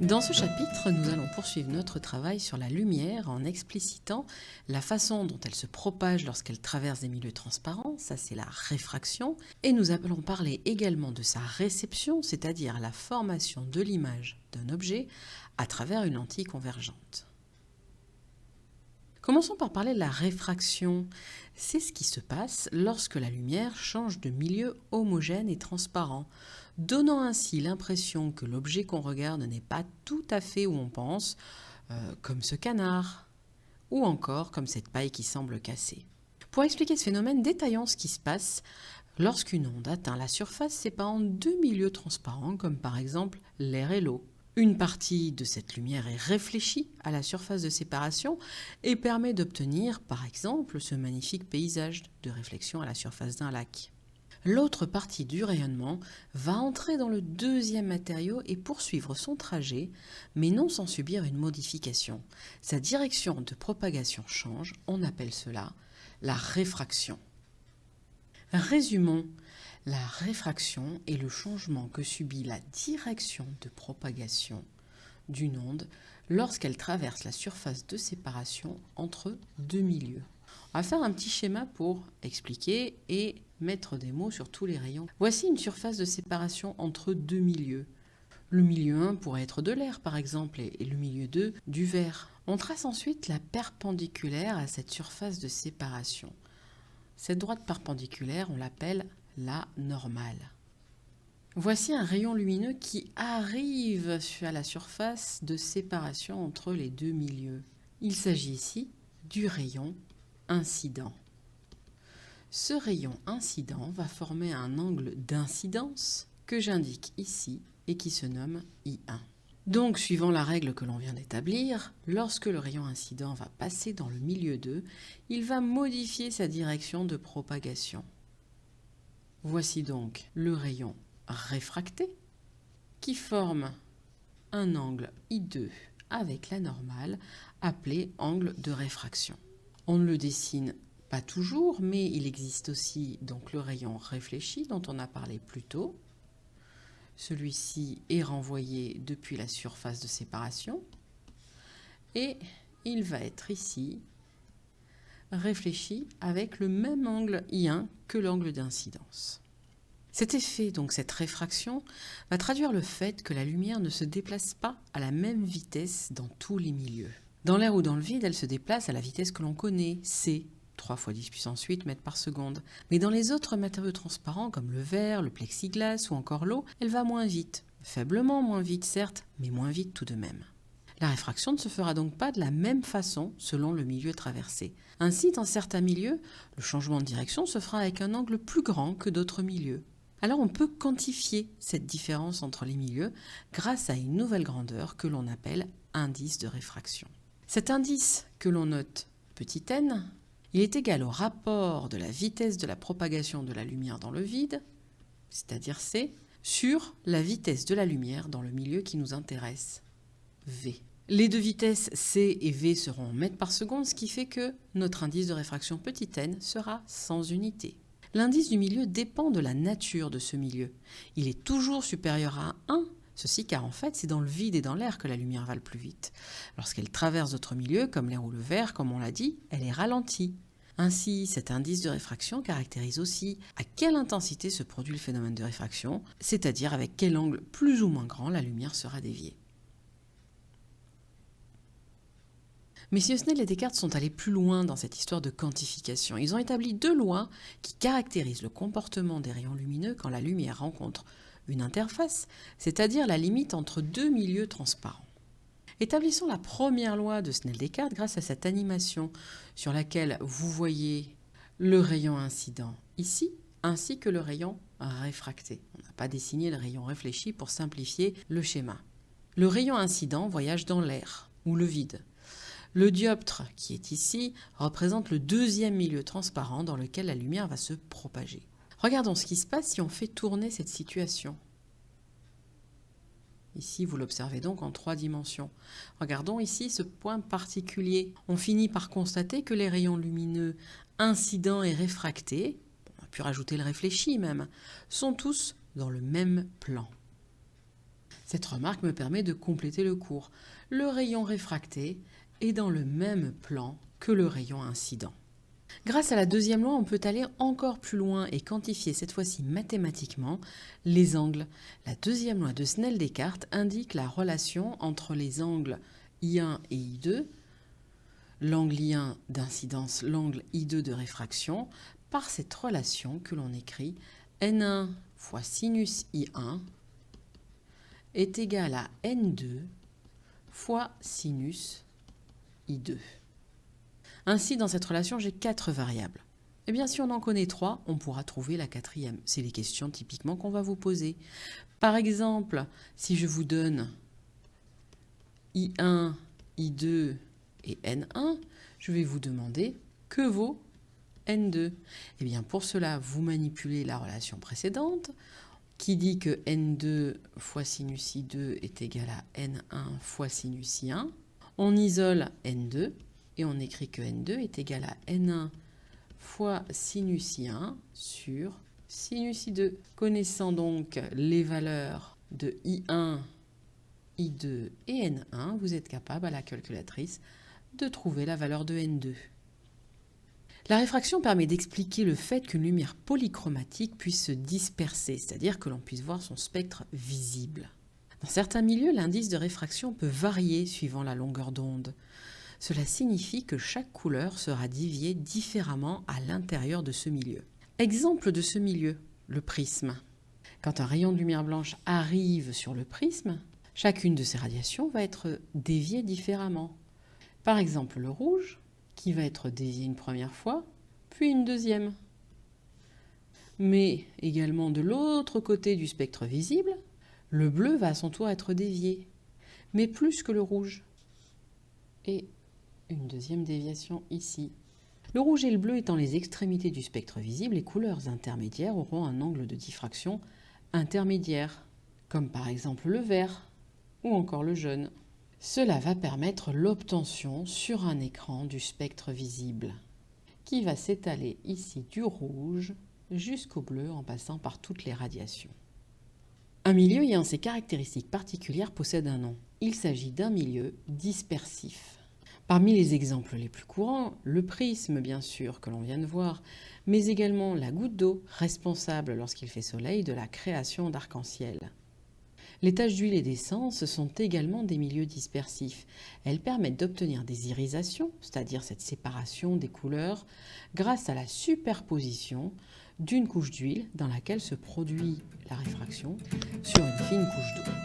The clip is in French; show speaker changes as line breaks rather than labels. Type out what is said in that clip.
Dans ce chapitre, nous allons poursuivre notre travail sur la lumière en explicitant la façon dont elle se propage lorsqu'elle traverse des milieux transparents, ça c'est la réfraction, et nous allons parler également de sa réception, c'est-à-dire la formation de l'image d'un objet à travers une lentille convergente. Commençons par parler de la réfraction. C'est ce qui se passe lorsque la lumière change de milieu homogène et transparent, donnant ainsi l'impression que l'objet qu'on regarde n'est pas tout à fait où on pense, comme ce canard, ou encore comme cette paille qui semble cassée. Pour expliquer ce phénomène, détaillons ce qui se passe lorsqu'une onde atteint la surface séparant deux milieux transparents, comme par exemple l'air et l'eau. Une partie de cette lumière est réfléchie à la surface de séparation et permet d'obtenir, par exemple, ce magnifique paysage de réflexion à la surface d'un lac. L'autre partie du rayonnement va entrer dans le deuxième matériau et poursuivre son trajet, mais non sans subir une modification. Sa direction de propagation change, on appelle cela la réfraction. Résumons. La réfraction est le changement que subit la direction de propagation d'une onde lorsqu'elle traverse la surface de séparation entre deux milieux. On va faire un petit schéma pour expliquer et mettre des mots sur tous les rayons. Voici une surface de séparation entre deux milieux. Le milieu 1 pourrait être de l'air par exemple et le milieu 2 du verre. On trace ensuite la perpendiculaire à cette surface de séparation. Cette droite perpendiculaire, on l'appelle la normale. Voici un rayon lumineux qui arrive à la surface de séparation entre les deux milieux. Il s'agit ici du rayon incident. Ce rayon incident va former un angle d'incidence que j'indique ici et qui se nomme I1. Donc, suivant la règle que l'on vient d'établir, lorsque le rayon incident va passer dans le milieu 2, il va modifier sa direction de propagation. Voici donc le rayon réfracté qui forme un angle I2 avec la normale appelé angle de réfraction. On ne le dessine pas toujours, mais il existe aussi donc le rayon réfléchi dont on a parlé plus tôt. Celui-ci est renvoyé depuis la surface de séparation et il va être ici réfléchi avec le même angle I1 que l'angle d'incidence. Cet effet, donc cette réfraction, va traduire le fait que la lumière ne se déplace pas à la même vitesse dans tous les milieux. Dans l'air ou dans le vide, elle se déplace à la vitesse que l'on connaît, c, 3 × 10 puissance 8 mètres par seconde. Mais dans les autres matériaux transparents comme le verre, le plexiglas ou encore l'eau, elle va moins vite. Faiblement moins vite certes, mais moins vite tout de même. La réfraction ne se fera donc pas de la même façon selon le milieu traversé. Ainsi, dans certains milieux, le changement de direction se fera avec un angle plus grand que d'autres milieux. Alors on peut quantifier cette différence entre les milieux grâce à une nouvelle grandeur que l'on appelle indice de réfraction. Cet indice que l'on note petit n, il est égal au rapport de la vitesse de la propagation de la lumière dans le vide, c'est-à-dire c, sur la vitesse de la lumière dans le milieu qui nous intéresse, v. Les deux vitesses c et v seront en mètres par seconde, ce qui fait que notre indice de réfraction petit n sera sans unité. L'indice du milieu dépend de la nature de ce milieu. Il est toujours supérieur à 1, ceci car en fait c'est dans le vide et dans l'air que la lumière va le plus vite. Lorsqu'elle traverse d'autres milieux, comme l'air ou le verre, comme on l'a dit, elle est ralentie. Ainsi, cet indice de réfraction caractérise aussi à quelle intensité se produit le phénomène de réfraction, c'est-à-dire avec quel angle plus ou moins grand la lumière sera déviée. Messieurs Snell et Descartes sont allés plus loin dans cette histoire de quantification. Ils ont établi deux lois qui caractérisent le comportement des rayons lumineux quand la lumière rencontre une interface, c'est-à-dire la limite entre deux milieux transparents. Établissons la première loi de Snell-Descartes grâce à cette animation sur laquelle vous voyez le rayon incident ici, ainsi que le rayon réfracté. On n'a pas dessiné le rayon réfléchi pour simplifier le schéma. Le rayon incident voyage dans l'air ou le vide. Le dioptre, qui est ici, représente le deuxième milieu transparent dans lequel la lumière va se propager. Regardons ce qui se passe si on fait tourner cette situation. Ici, vous l'observez donc en 3 dimensions. Regardons ici ce point particulier. On finit par constater que les rayons lumineux incidents et réfractés, on a pu rajouter le réfléchi même, sont tous dans le même plan. Cette remarque me permet de compléter le cours. Le rayon réfracté est dans le même plan que le rayon incident. Grâce à la deuxième loi, on peut aller encore plus loin et quantifier cette fois-ci mathématiquement les angles. La deuxième loi de Snell-Descartes indique la relation entre les angles I1 et I2, l'angle I1 d'incidence, l'angle I2 de réfraction, par cette relation que l'on écrit N1 fois sinus I1 est égal à N2 fois sinus I2. Ainsi, dans cette relation, j'ai 4 variables. Eh bien, si on en connaît 3, on pourra trouver la quatrième. C'est les questions typiquement qu'on va vous poser. Par exemple, si je vous donne I1, I2 et N1, je vais vous demander que vaut N2. Eh bien, pour cela, vous manipulez la relation précédente qui dit que N2 fois sinus I2 est égal à N1 fois sinus I1. On isole N2 et on écrit que N2 est égal à N1 fois sinus I1 sur sinus I2. Connaissant donc les valeurs de I1, I2 et N1, vous êtes capable à la calculatrice de trouver la valeur de N2. La réfraction permet d'expliquer le fait qu'une lumière polychromatique puisse se disperser, c'est-à-dire que l'on puisse voir son spectre visible. Dans certains milieux, l'indice de réfraction peut varier suivant la longueur d'onde. Cela signifie que chaque couleur sera déviée différemment à l'intérieur de ce milieu. Exemple de ce milieu, le prisme. Quand un rayon de lumière blanche arrive sur le prisme, chacune de ces radiations va être déviée différemment. Par exemple, le rouge, qui va être dévié une première fois, puis une deuxième. Mais également de l'autre côté du spectre visible, le bleu va à son tour être dévié, mais plus que le rouge. Et une deuxième déviation ici. Le rouge et le bleu étant les extrémités du spectre visible, les couleurs intermédiaires auront un angle de diffraction intermédiaire, comme par exemple le vert ou encore le jaune. Cela va permettre l'obtention sur un écran du spectre visible, qui va s'étaler ici du rouge jusqu'au bleu en passant par toutes les radiations. Un milieu ayant ces caractéristiques particulières possède un nom. Il s'agit d'un milieu dispersif. Parmi les exemples les plus courants, le prisme bien sûr que l'on vient de voir, mais également la goutte d'eau, responsable lorsqu'il fait soleil de la création d'arc-en-ciel. Les taches d'huile et d'essence sont également des milieux dispersifs. Elles permettent d'obtenir des irisations, c'est-à-dire cette séparation des couleurs, grâce à la superposition d'une couche d'huile dans laquelle se produit la réfraction sur une fine couche d'eau.